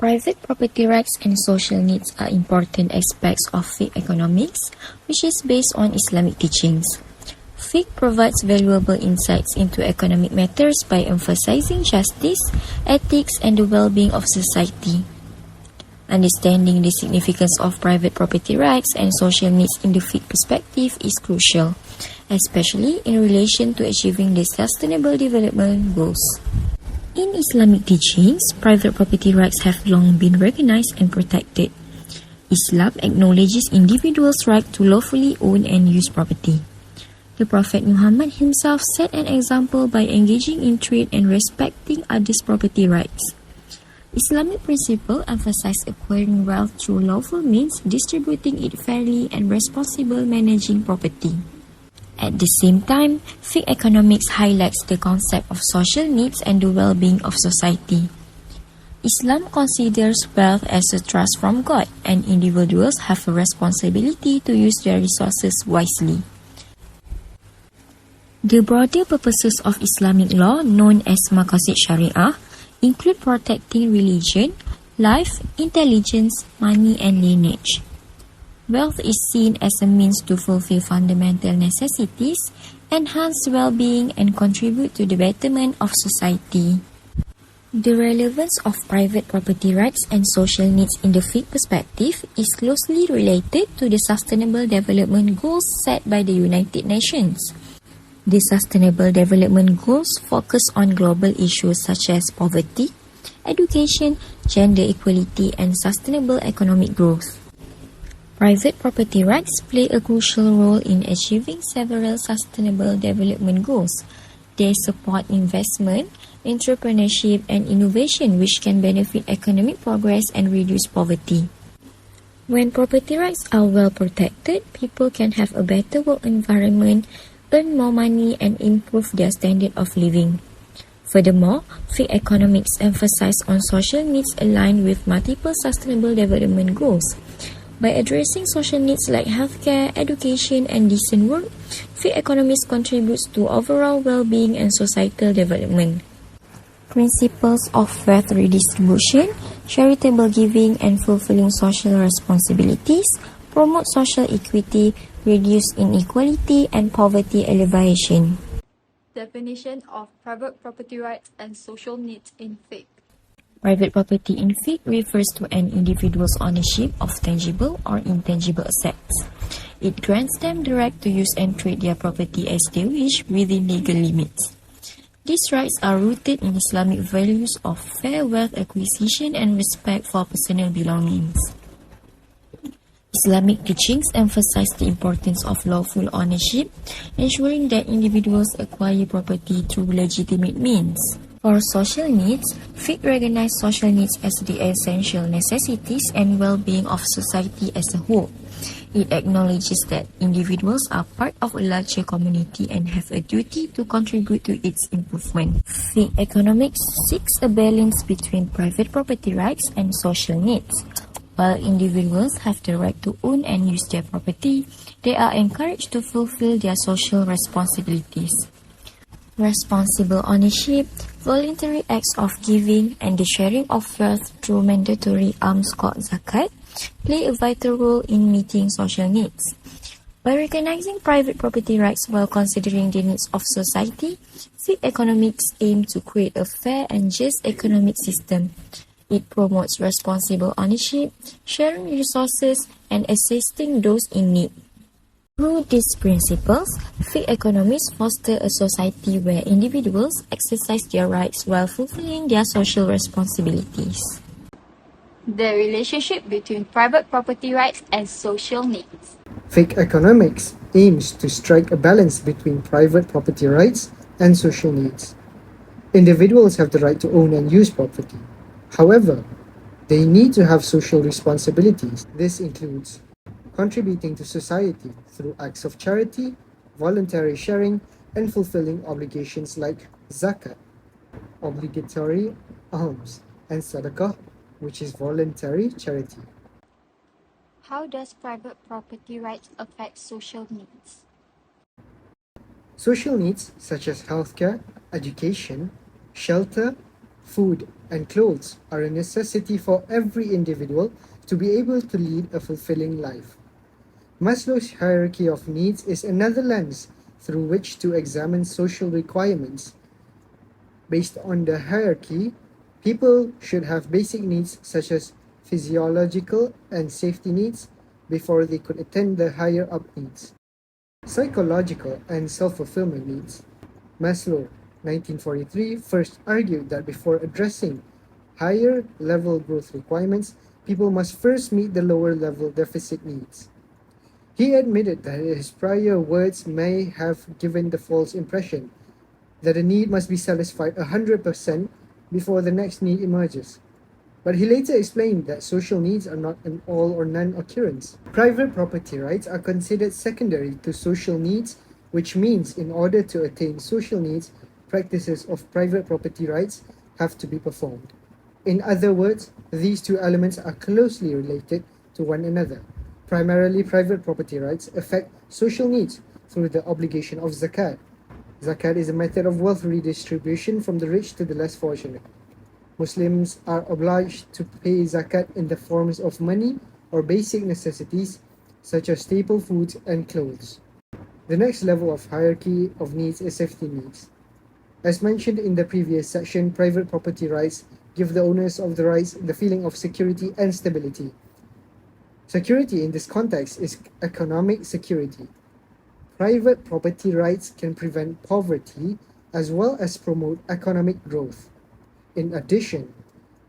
Private property rights and social needs are important aspects of Fiqh economics, which is based on Islamic teachings. Fiqh provides valuable insights into economic matters by emphasizing justice, ethics, and the well-being of society. Understanding the significance of private property rights and social needs in the Fiqh perspective is crucial, especially in relation to achieving the Sustainable Development Goals. In Islamic teachings, private property rights have long been recognized and protected. Islam acknowledges individuals' right to lawfully own and use property. The Prophet Muhammad himself set an example by engaging in trade and respecting others' property rights. Islamic principles emphasize acquiring wealth through lawful means, distributing it fairly, and responsible managing property. At the same time, Fiqh economics highlights the concept of social needs and the well-being of society. Islam considers wealth as a trust from God, and individuals have a responsibility to use their resources wisely. The broader purposes of Islamic law, known as Maqasid Syariah, include protecting religion, life, intelligence, money, and lineage. Wealth is seen as a means to fulfill fundamental necessities, enhance well-being, and contribute to the betterment of society. The relevance of private property rights and social needs in the Fiqh perspective is closely related to the Sustainable Development Goals set by the United Nations. The Sustainable Development Goals focus on global issues such as poverty, education, gender equality, and sustainable economic growth. Private property rights play a crucial role in achieving several sustainable development goals. They support investment, entrepreneurship, and innovation, which can benefit economic progress and reduce poverty. When property rights are well protected, people can have a better work environment, earn more money, and improve their standard of living. Furthermore, Fiqh economics emphasize on social needs aligned with multiple sustainable development goals. By addressing social needs like healthcare, education, and decent work, Fiqh economics contributes to overall well-being and societal development. Principles of wealth redistribution, charitable giving, and fulfilling social responsibilities promote social equity, reduce inequality, and poverty alleviation. Definition of private property rights and social needs in Fiqh. Private property in Fiqh refers to an individual's ownership of tangible or intangible assets. It grants them the right to use and trade their property as they wish within legal limits. These rights are rooted in Islamic values of fair wealth acquisition and respect for personal belongings. Islamic teachings emphasize the importance of lawful ownership, ensuring that individuals acquire property through legitimate means. For social needs, Fiqh recognizes social needs as the essential necessities and well-being of society as a whole. It acknowledges that individuals are part of a larger community and have a duty to contribute to its improvement. Fiqh economics seeks a balance between private property rights and social needs. While individuals have the right to own and use their property, they are encouraged to fulfill their social responsibilities. Responsible ownership, voluntary acts of giving, and the sharing of wealth through mandatory alms called zakat play a vital role in meeting social needs. By recognizing private property rights while considering the needs of society, Fiqh economics aims to create a fair and just economic system. It promotes responsible ownership, sharing resources, and assisting those in need. Through these principles, Fiqh economists foster a society where individuals exercise their rights while fulfilling their social responsibilities. The relationship between private property rights and social needs. Fiqh economics aims to strike a balance between private property rights and social needs. Individuals have the right to own and use property. However, they need to have social responsibilities. This includes contributing to society through acts of charity, voluntary sharing, and fulfilling obligations like zakat, obligatory alms, and sadaqah, which is voluntary charity. How does private property rights affect social needs? Social needs such as healthcare, education, shelter, Food and clothes are a necessity for every individual to be able to lead a fulfilling life. Maslow's hierarchy of needs is another lens through which to examine social requirements. Based on the hierarchy, people should have basic needs such as physiological and safety needs before they could attain the higher up needs. Psychological and self-fulfillment needs. Maslow, 1943, first argued that before addressing higher level growth requirements, people must first meet the lower level deficit needs. He admitted that his prior words may have given the false impression that a need must be satisfied 100% before the next need emerges. But he later explained that social needs are not an all or none occurrence. Private property rights are considered secondary to social needs, which means in order to attain social needs, practices of private property rights have to be performed. In other words, these two elements are closely related to one another. Primarily, private property rights affect social needs through the obligation of zakat. Zakat is a method of wealth redistribution from the rich to the less fortunate. Muslims are obliged to pay zakat in the forms of money or basic necessities such as staple foods and clothes. The next level of hierarchy of needs is safety needs. As mentioned in the previous section, private property rights give the owners of the rights the feeling of security and stability. Security in this context is economic security. Private property rights can prevent poverty as well as promote economic growth. In addition,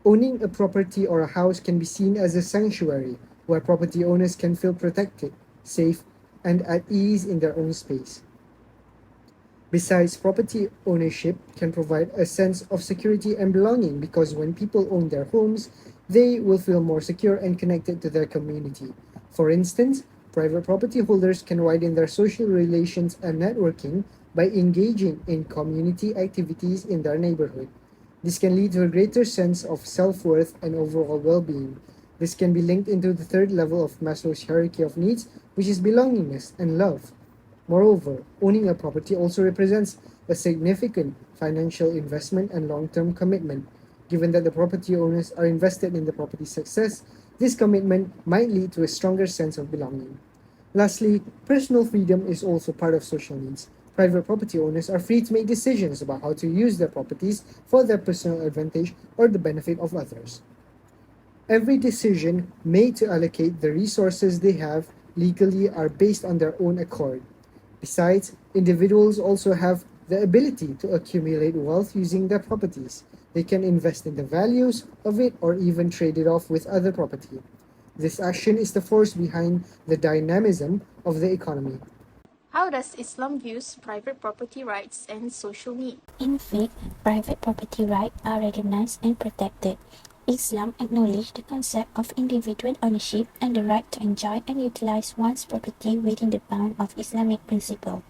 owning a property or a house can be seen as a sanctuary where property owners can feel protected, safe, and at ease in their own space. Besides, property ownership can provide a sense of security and belonging because when people own their homes, they will feel more secure and connected to their community. For instance, private property holders can widen their social relations and networking by engaging in community activities in their neighborhood. This can lead to a greater sense of self-worth and overall well-being. This can be linked into the third level of Maslow's hierarchy of needs, which is belongingness and love. Moreover, owning a property also represents a significant financial investment and long-term commitment. Given that the property owners are invested in the property's success, this commitment might lead to a stronger sense of belonging. Lastly, personal freedom is also part of social needs. Private property owners are free to make decisions about how to use their properties for their personal advantage or the benefit of others. Every decision made to allocate the resources they have legally are based on their own accord. Besides, individuals also have the ability to accumulate wealth using their properties. They can invest in the values of it or even trade it off with other property. This action is the force behind the dynamism of the economy. How does Islam views private property rights and social needs? In Fiqh, private property rights are recognized and protected. Islam acknowledges the concept of individual ownership and the right to enjoy and utilize one's property within the bound of Islamic principle.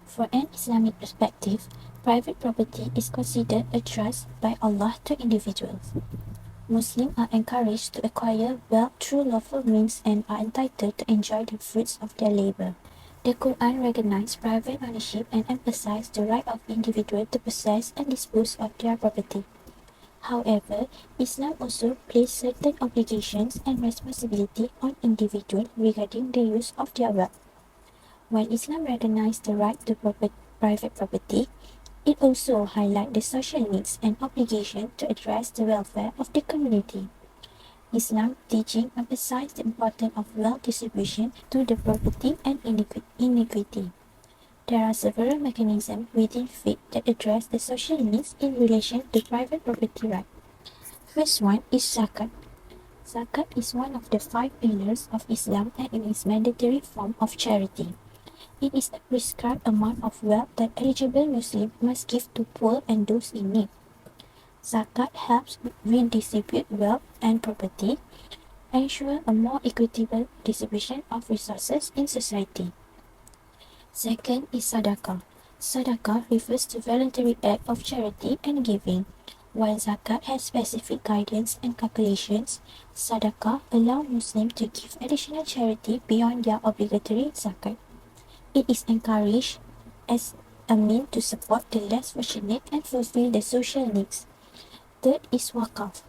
For an Islamic perspective, private property is considered a trust by Allah to individuals. Muslims are encouraged to acquire wealth through lawful means and are entitled to enjoy the fruits of their labor. The Quran recognizes private ownership and emphasizes the right of individuals to possess and dispose of their property. However, Islam also places certain obligations and responsibility on individuals regarding the use of their wealth. While Islam recognizes the right to private property, it also highlights the social needs and obligation to address the welfare of the community. Islam teaching emphasizes the importance of wealth distribution to the property and inequity. There are several mechanisms within Fiqh that address the social needs in relation to private property rights. First one is zakat. Zakat is one of the 5 pillars of Islam and it is a mandatory form of charity. It is a prescribed amount of wealth that eligible Muslims must give to poor and those in need. Zakat helps redistribute wealth and property, ensure a more equitable distribution of resources in society. Second is sadaqah. Sadaqah refers to voluntary act of charity and giving. While zakat has specific guidance and calculations, sadaqah allows Muslims to give additional charity beyond their obligatory zakat. It is encouraged as a means to support the less fortunate and fulfill the social needs. third is wakaf.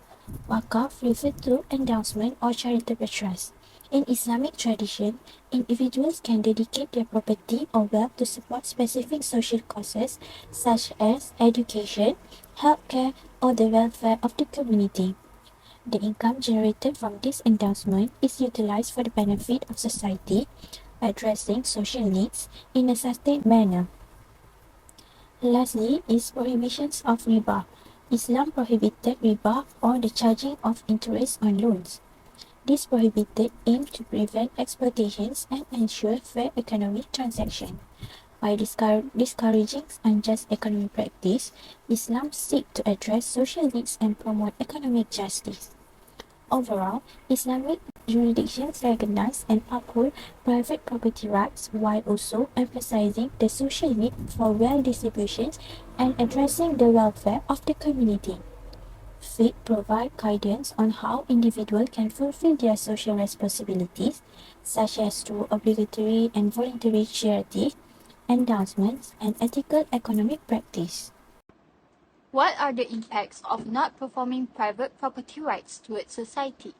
Wakaf refers to endowment or charitable trust. In Islamic tradition, individuals can dedicate their property or wealth to support specific social causes such as education, healthcare, or the welfare of the community. The income generated from this endowment is utilized for the benefit of society, addressing social needs in a sustained manner. Lastly is prohibitions of riba. Islam prohibited riba or the charging of interest on loans. This prohibited aim to prevent exploitations and ensure fair economic transactions. By discouraging unjust economic practice, Islam seeks to address social needs and promote economic justice. Overall, Islamic jurisdictions recognize and uphold private property rights while also emphasizing the social need for wealth distribution and addressing the welfare of the community. Fiqh provide guidance on how individuals can fulfill their social responsibilities, such as through obligatory and voluntary charity, endowments, and ethical economic practice. What are the impacts of not performing private property rights towards society?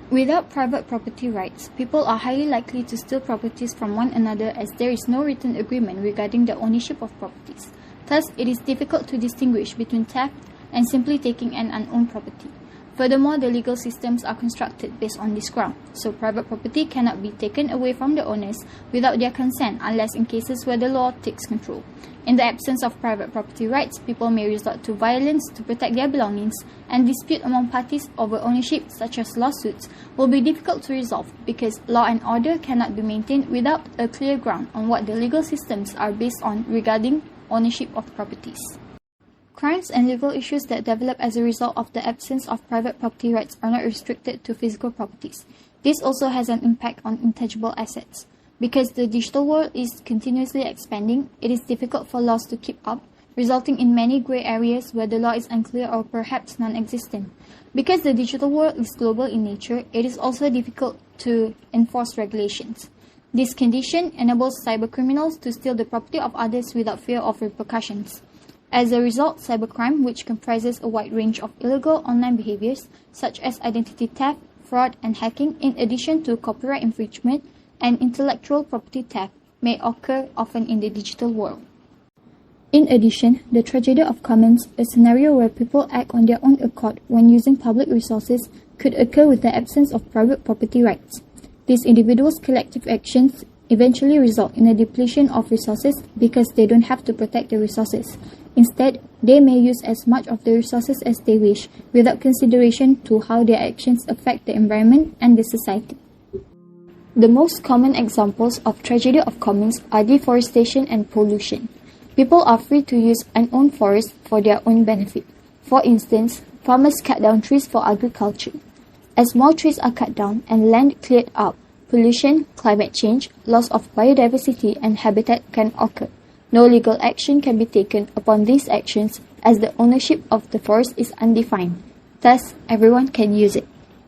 Without private property rights, people are highly likely to steal properties from one another as there is no written agreement regarding the ownership of properties. Thus, it is difficult to distinguish between theft and simply taking an unowned property. Furthermore, the legal systems are constructed based on this ground, so private property cannot be taken away from the owners without their consent unless in cases where the law takes control. In the absence of private property rights, people may resort to violence to protect their belongings, and dispute among parties over ownership, such as lawsuits, will be difficult to resolve because law and order cannot be maintained without a clear ground on what the legal systems are based on regarding ownership of properties. Crimes and legal issues that develop as a result of the absence of private property rights are not restricted to physical properties. This also has an impact on intangible assets. Because the digital world is continuously expanding, it is difficult for laws to keep up, resulting in many grey areas where the law is unclear or perhaps non-existent. Because the digital world is global in nature, it is also difficult to enforce regulations. This condition enables cybercriminals to steal the property of others without fear of repercussions. As a result, cybercrime, which comprises a wide range of illegal online behaviors such as identity theft, fraud, and hacking, in addition to copyright infringement and intellectual property theft, may occur often in the digital world. In addition, the tragedy of commons, a scenario where people act on their own accord when using public resources, could occur with the absence of private property rights. These individuals' collective actions eventually result in a depletion of resources because they don't have to protect the resources. Instead, they may use as much of the resources as they wish without consideration to how their actions affect the environment and the society. The most common examples of tragedy of commons are deforestation and pollution. People are free to use unowned forests for their own benefit. For instance, farmers cut down trees for agriculture. As more trees are cut down and land cleared up, pollution, climate change, loss of biodiversity and habitat can occur. No legal action can be taken upon these actions as the ownership of the forest is undefined. Thus, everyone can use it.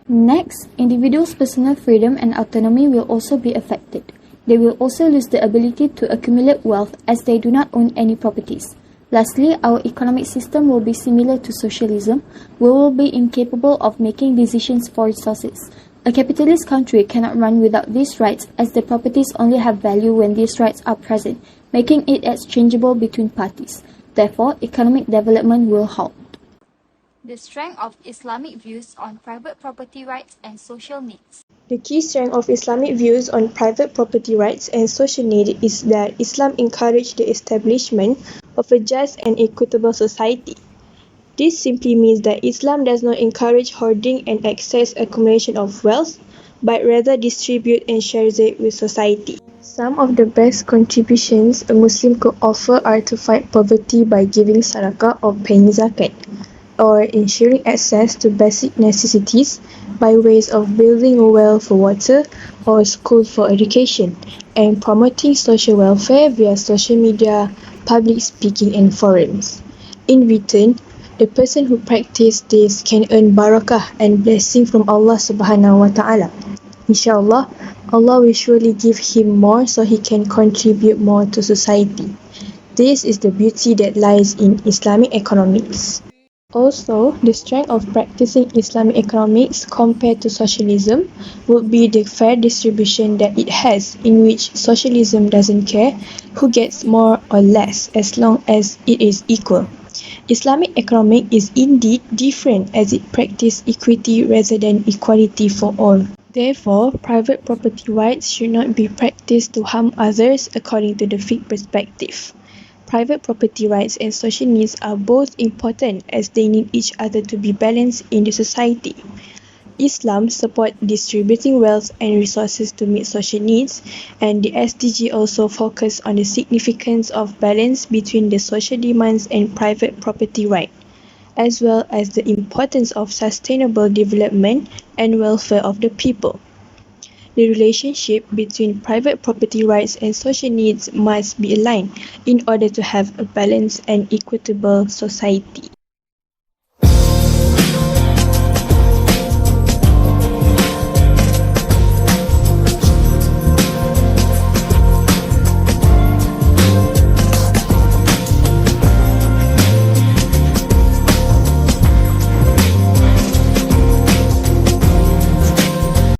Next, individuals' personal freedom and autonomy will also be affected. They will also lose the ability to accumulate wealth as they do not own any properties. Lastly, our economic system will be similar to socialism. We will be incapable of making decisions for resources. A capitalist country cannot run without these rights as the properties only have value when these rights are present, making it exchangeable between parties. Therefore, economic development will halt. The strength of Islamic views on private property rights and social needs. The key strength of Islamic views on private property rights and social need is that Islam encourages the establishment of a just and equitable society. This simply means that Islam does not encourage hoarding and excess accumulation of wealth, but rather distribute and shares it with society. Some of the best contributions a Muslim could offer are to fight poverty by giving sadaqah or paying zakat, or ensuring access to basic necessities by ways of building a well for water or a school for education, and promoting social welfare via social media, public speaking and forums. In return, the person who practices this can earn barakah and blessing from Allah subhanahu wa ta'ala. Inshallah, Allah will surely give him more so he can contribute more to society. This is the beauty that lies in Islamic economics. Also, the strength of practicing Islamic economics compared to socialism would be the fair distribution that it has, in which socialism doesn't care who gets more or less as long as it is equal. Islamic economics is indeed different as it practices equity rather than equality for all. Therefore, private property rights should not be practiced to harm others according to the Fiqh perspective. Private property rights and social needs are both important as they need each other to be balanced in the society. Islam supports distributing wealth and resources to meet social needs, and the SDG also focus on the significance of balance between the social demands and private property rights, as well as the importance of sustainable development and welfare of the people. The relationship between private property rights and social needs must be aligned in order to have a balanced and equitable society.